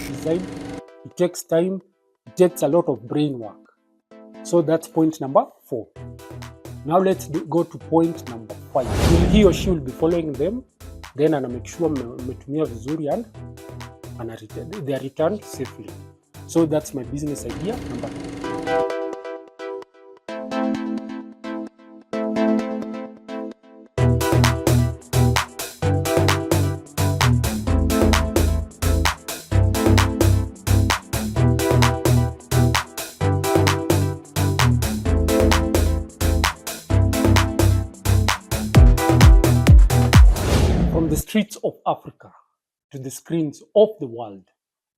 design. It takes time. It takes a lot of brain work. So that's point number 4. Now let's go to point number 5. He or she will be following them, then ana make sure umetumia vizuri and they are returned safely. So that's my business idea number 2. From the streets of Africa to the screens of the world,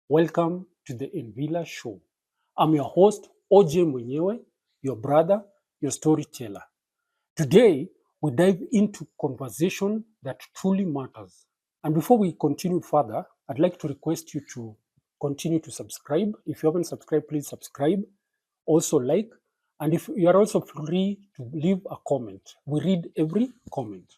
welcome to the Envila Show. I'm your host, Gmg, your brother, your storyteller. Today, we dive into conversation that truly matters. And before we continue further, I'd like to request you to continue to subscribe. If you haven't subscribed, please subscribe. Also like, and if you are also free to leave a comment. We read every comment.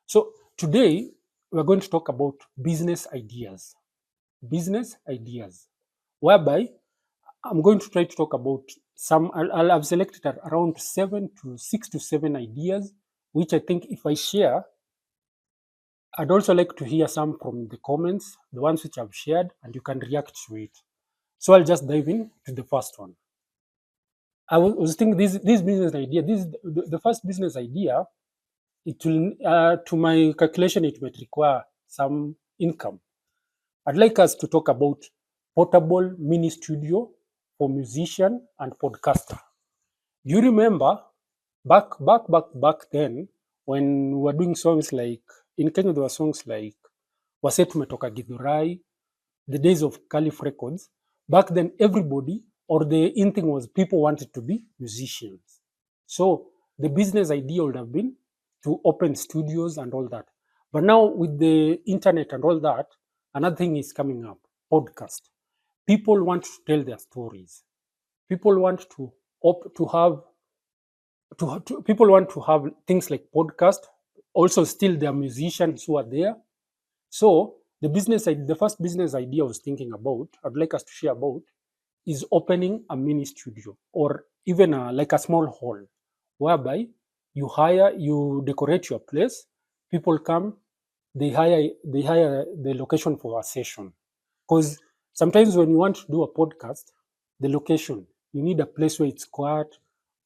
So today, we're going to talk about business ideas. Business ideas, whereby I'm going to try to talk about some, I'll have selected around 6 to 7 ideas, which I think if I share, I'd also like to hear some from the comments, the ones which I've shared, and you can react to it. So I'll just dive in to the first one. I was thinking this business idea, the first business idea, it will, to my calculation, it might require some income. I'd like us to talk about portable mini studio for musician and podcaster. Do you remember back then when we were doing songs like, in Kenya there were songs like Wase Tumetoka Githurai, the days of Caliph Records. Back then everybody, or the in thing was people wanted to be musicians. So the business idea would have been to open studios and all that. But now with the internet and all that, another thing is coming up, podcast. People want to tell their stories. People want people want to have things like podcast. Also, still there are musicians who are there. So the first business idea I was thinking about, I'd like us to share about, is opening a mini studio or even like a small hall, whereby you decorate your place. People come, they hire the location for a session. Because sometimes when you want to do a podcast, the location, you need a place where it's quiet,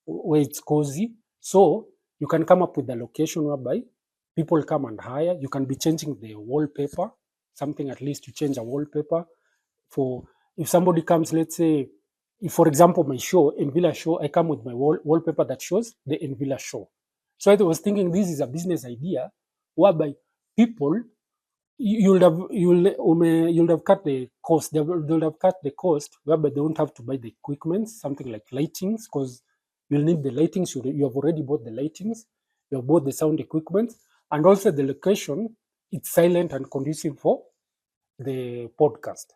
where it's cozy. So you can come up with a location whereby people come and hire. You can be changing the wallpaper, something at least you change a wallpaper. For if somebody comes, let's say, if for example my show, Envila Show, I come with my wallpaper that shows the Envila Show. So I was thinking this is a business idea whereby people, you'll have cut the cost. They'll have cut the cost whereby they won't have to buy the equipment, something like lightings, because you'll need the lightings. You have already bought the lightings. You have bought the sound equipment, and also the location. It's silent and conducive for the podcast.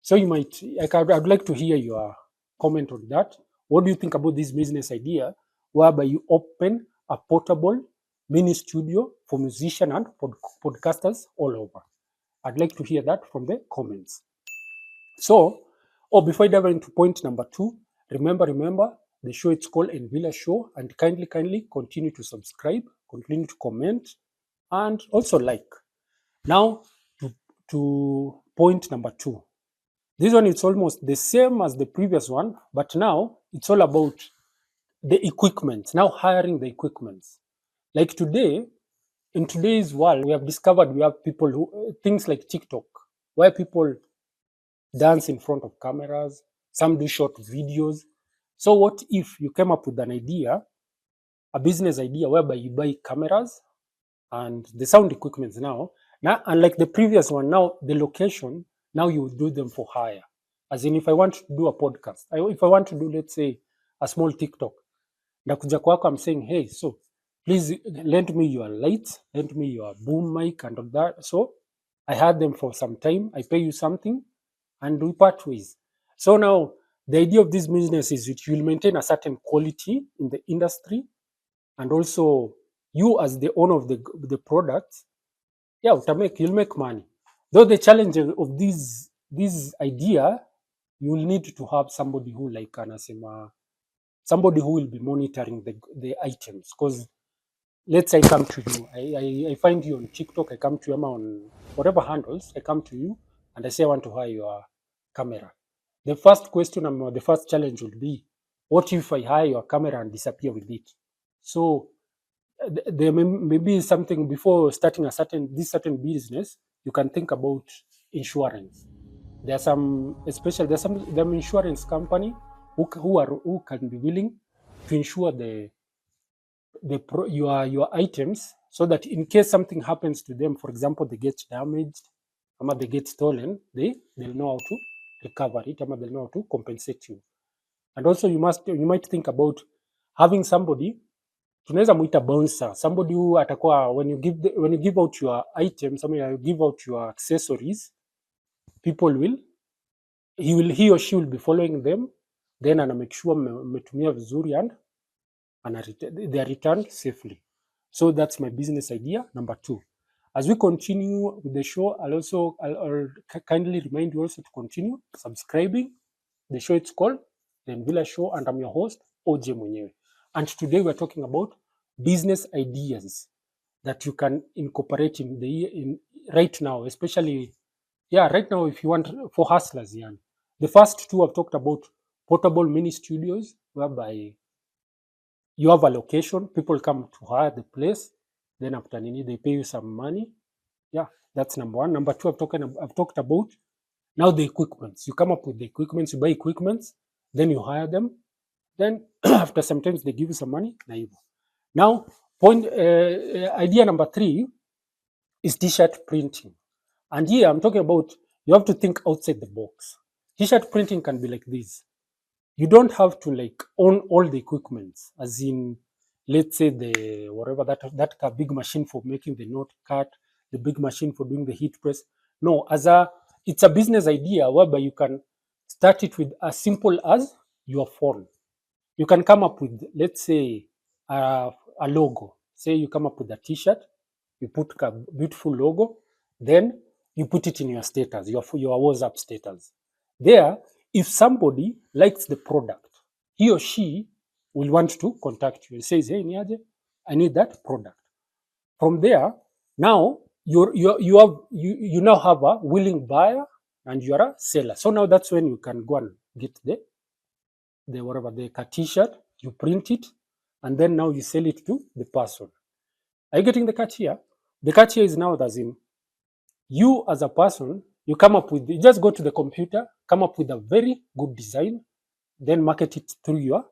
So I'd like to hear your comment on that. What do you think about this business idea whereby you open a portable mini studio for musicians and podcasters all over? I'd like to hear that from the comments. So, before I dive into point number 2, remember, the show it's called Envila Show, and kindly continue to subscribe, continue to comment, and also like. Now, to point number 2. This one is almost the same as the previous one, but now it's all about the equipment. Now hiring the equipment. Like today, in today's world, we have discovered we have people who, things like TikTok, where people dance in front of cameras, some do short videos. So what if you came up with an idea, a business idea whereby you buy cameras and the sound equipment now, unlike the previous one, now the location, now you do them for hire. As in, if I want to do a podcast, if I want to do, let's say, a small TikTok, nakuja kwako, I'm saying, hey, so please lend me your lights, lend me your boom mic and all that. So I had them for some time. I pay you something and we part ways. So now the idea of this business is that you'll maintain a certain quality in the industry, and also you as the owner of the product, you'll make money. Though the challenge of this this idea, you will need to have somebody who like anasema, somebody who will be monitoring the items. Because let's say I come to you, I find you on TikTok, I come to you on whatever handles, I come to you and I say I want to hire your camera. The first question or the first challenge will be, what if I hire your camera and disappear with it? So there may be something before starting this certain business, you can think about insurance. There are some, especially there's some insurance company who can be willing to insure your items, so that in case something happens to them, for example, they get damaged, or they get stolen, they'll know how to recover it, or they'll know how to compensate you. And also you might think about having somebody, tunaweza muita bouncer, somebody who atakuwa when you give out your items, you give out your accessories, people will he or she will be following them, then ana make sure mmetumia vizuri and they are returned safely. So that's my business idea number 2. As we continue with the show, I'll kindly remind you also to continue subscribing. The show, it's called the Envila Show, and I'm your host, OJ Mwenyewe. And today we're talking about business ideas that you can incorporate in right now, especially right now if you want for hustlers. The first 2 I've talked about portable mini studios, whereby you have a location, people come to hire the place, then after they pay you some money. That's number 1. Number 2, I've talked about now the equipments. You come up with the equipments, you buy equipments, then you hire them, then after sometimes they give you some money. Now idea number 3 is t-shirt printing. And here I'm talking about, you have to think outside the box. T-shirt printing can be like this. You don't have to like own all the equipment, as in, let's say that big machine for making the note cut, the big machine for doing the heat press. No, it's a business idea whereby you can start it with as simple as your phone. You can come up with, let's say, a logo. Say you come up with a t-shirt, you put a beautiful logo, then you put it in your status, your WhatsApp status. There, if somebody likes the product, he or she will want to contact you. He says, hey, Niaje, I need that product. From there, now you now have a willing buyer and you are a seller. So now that's when you can go and get the t-shirt, you print it, and then now you sell it to the person. Are you getting the catch here? The catch here is now as in, you as a person, you just go to the computer, come up with a very good design, then market it through your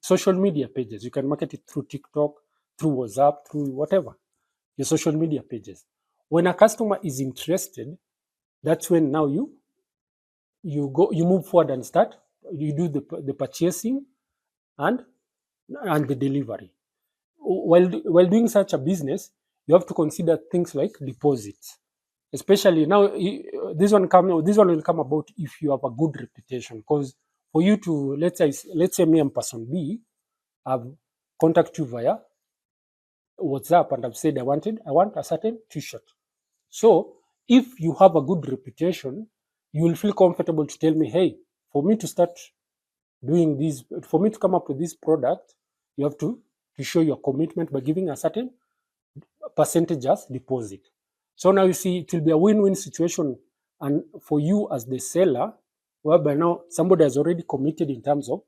social media pages. You can market it through TikTok, through WhatsApp, through whatever, your social media pages. When a customer is interested, that's when now you move forward and you do the purchasing and the delivery. While doing such a business, you have to consider things like deposits. Especially now, this one will come about if you have a good reputation. Because for you to, let's say me and person B, I've contacted you via WhatsApp and I've said I want a certain t-shirt. So if you have a good reputation, you will feel comfortable to tell me, hey, for me to start doing this, for me to come up with this product, you have to show your commitment by giving a certain percentage as deposit. So now you see, it will be a win-win situation, and for you as the seller, whereby now somebody has already committed in terms of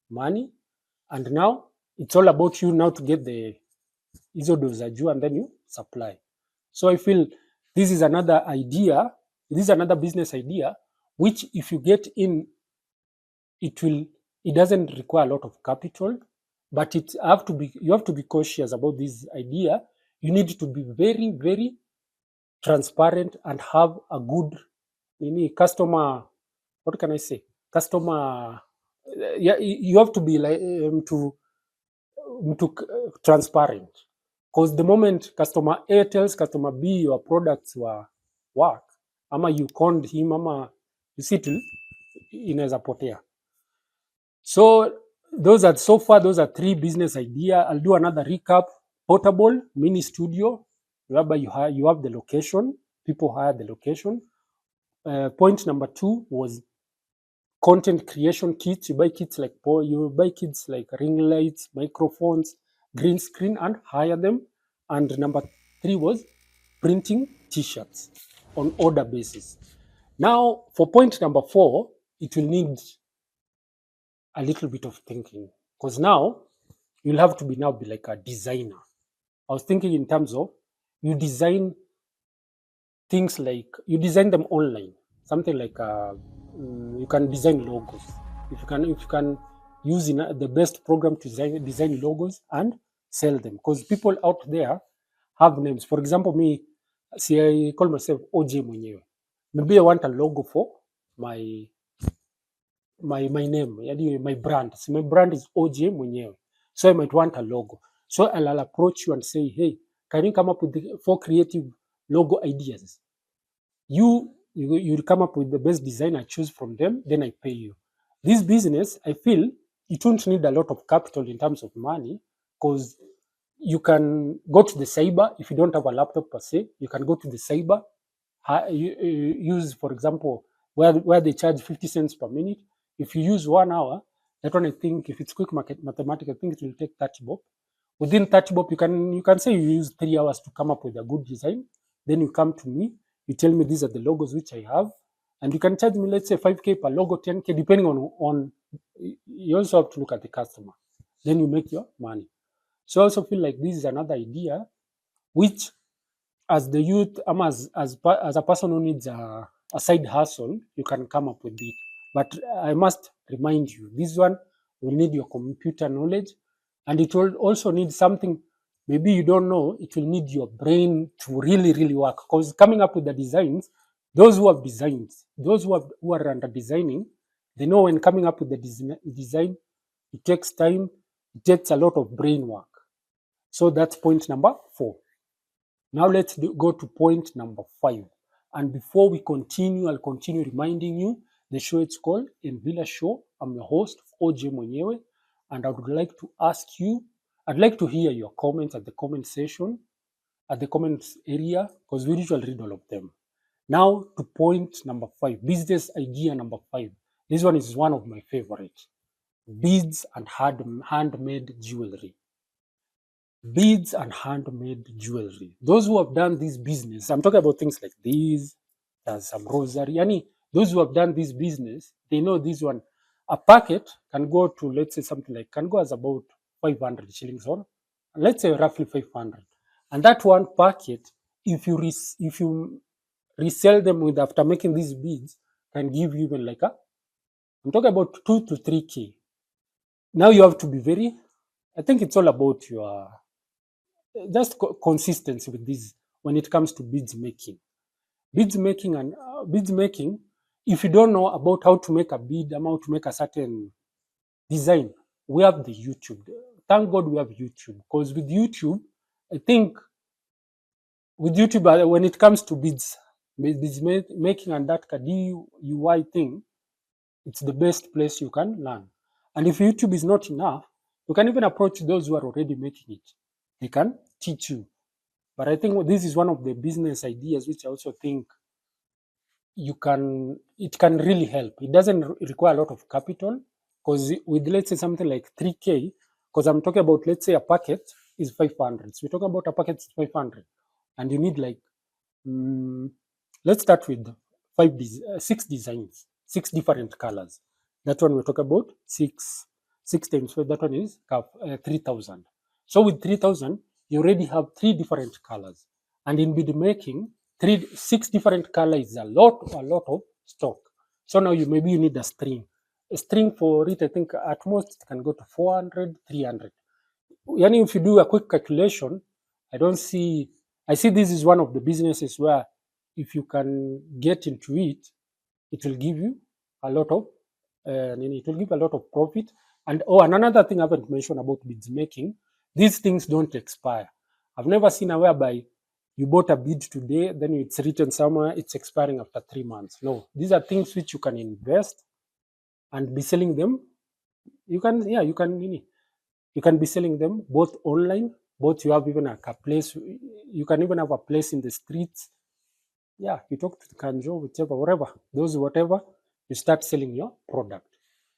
money, and now it's all about you now to get the hizo dosaju and then you supply. So I feel this is another idea, this is another business idea, which if you get in, it doesn't require a lot of capital, but you have to be cautious about this idea. You need to be very, very transparent and have a good customer, what can I say? Customer, you have to be like transparent. Because the moment customer A tells customer B your products work, ama you conned him, ama you see till inaweza potea. So those are 3 business idea. I'll do another recap. Portable mini studio, whereby you have the location, people hire the location. Point number 2 was content creation kits. You buy kits like ring lights, microphones, green screen, and hire them. And number 3 was printing t-shirts on order basis. Now, for point number 4, it will need a little bit of thinking, because now you'll have to be like a designer. I was thinking in terms of you design things like you design them online, something like you can design logos. If you can use the best program to design logos and sell them, because people out there have names. For example, me, see, I call myself OJ mwenyewe. Maybe I want a logo for my my name, yani my brand. So my brand is OJ mwenyewe. So I might want a logo. So I'll approach you and say, hey, can you come up with 4 creative logo ideas? You'll come up with the best design. I choose from them, then I pay you. This business, I feel it won't need a lot of capital in terms of money, because you can go to the cyber. If you don't have a laptop per se, you can go to the cyber, use, for example, where they charge 50 cents per minute. If you use 1 hour, that one, I think, if it's quick mathematics, I think it will take 30 bob. Within 30 bob, you can say you use 3 hours to come up with a good design. Then you come to me, you tell me these are the logos which I have, and you can charge me, let's say, 5K per logo, 10K, depending on you also have to look at the customer. Then you make your money. So I also feel like this is another idea which, as the youth, as a person who needs a side hustle, you can come up with it. But I must remind you, this one will need your computer knowledge, and it will also need something maybe you don't know. It will need your brain to really, really work, because coming up with the designs, those who have designed, those who are under designing, they know when coming up with the design, it takes time, it takes a lot of brain work. So that's point number 4. Now let's go to point number 5. And before we continue, I'll continue reminding you, the show is called Envila Show. I'm your host, OJ Mwenyewe, and I would like to ask you, I'd like to hear your comments at the comment section, at the comments area, because we usually read all of them. Now to point number 5, business idea number 5. This one is one of my favorites. Beads and handmade jewelry. Beads and handmade jewelry. Those who have done this business, I'm talking about things like these, there's some rosary. Those who have done this business, they know this one. A packet can go to, let's say, something like, can go as about 500 shillings, or let's say roughly 500. And that one packet, if you resell them with, after making these beads, can give you even like I'm talking about 2 to 3K. Now you have to be very, I think it's all about your just consistency with this when it comes to beads making. Beads making, if you don't know about how to make a bead and how to make a certain design, we have the YouTube. Thank God we have YouTube, because with YouTube, I think with YouTube, when it comes to beads making and that DIY thing, it's the best place you can learn. And if YouTube is not enough, you can even approach those who are already making it. They can teach you. But I think this is one of the business ideas which I also think it can really help. It doesn't require a lot of capital, because with, let's say, something like 3K, because I'm talking about, let's say, a packet is 500. So we're talking about a packet is 500, and you need like, let's start with 6 designs, 6 different colors. That one we're talking about 6 times 5. That one is 3,000. So with 3,000, you already have 3 different colors, and in bead making, 6 different colors is a lot of stock. So now maybe you need a string for it. I think at most it can go to 400, 300. If you do a quick calculation, I see this is one of the businesses where if you can get into it, it will give you a lot of profit. And another thing I haven't mentioned about beads making, these things don't expire. I've never seen a whereby you bought a bead today, then it's written somewhere, it's expiring after 3 months. No, these are things which you can invest and be selling them. You can be selling them both online, both you have even a place, you can even have a place in the streets Yeah, you talk to Kanjo, whichever, whatever, those whatever, you start selling your product.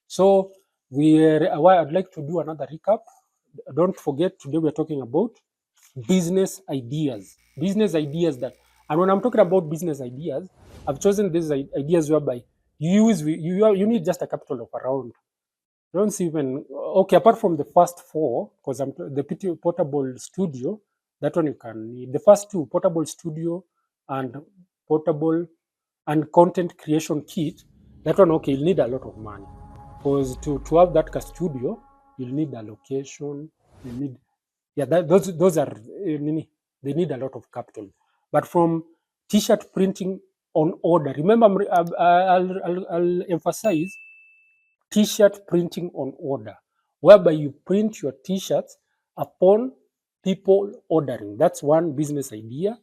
So why I'd like to do another recap. Don't forget, today we're talking about business ideas. Business ideas that, and when I'm talking about business ideas, I've chosen these ideas whereby you need just a capital of around, don't see even, okay, apart from the first four, because I'm the portable studio, that one you can need. The first two, portable studio and portable and content creation kit, that one, okay, you'll need a lot of money. Because to have that studio, you'll need a location, you need, yeah, those are, they need a lot of capital. But from t-shirt printing on order, remember, I'll emphasize t-shirt printing on order, whereby you print your t-shirts upon people ordering. That's one business idea.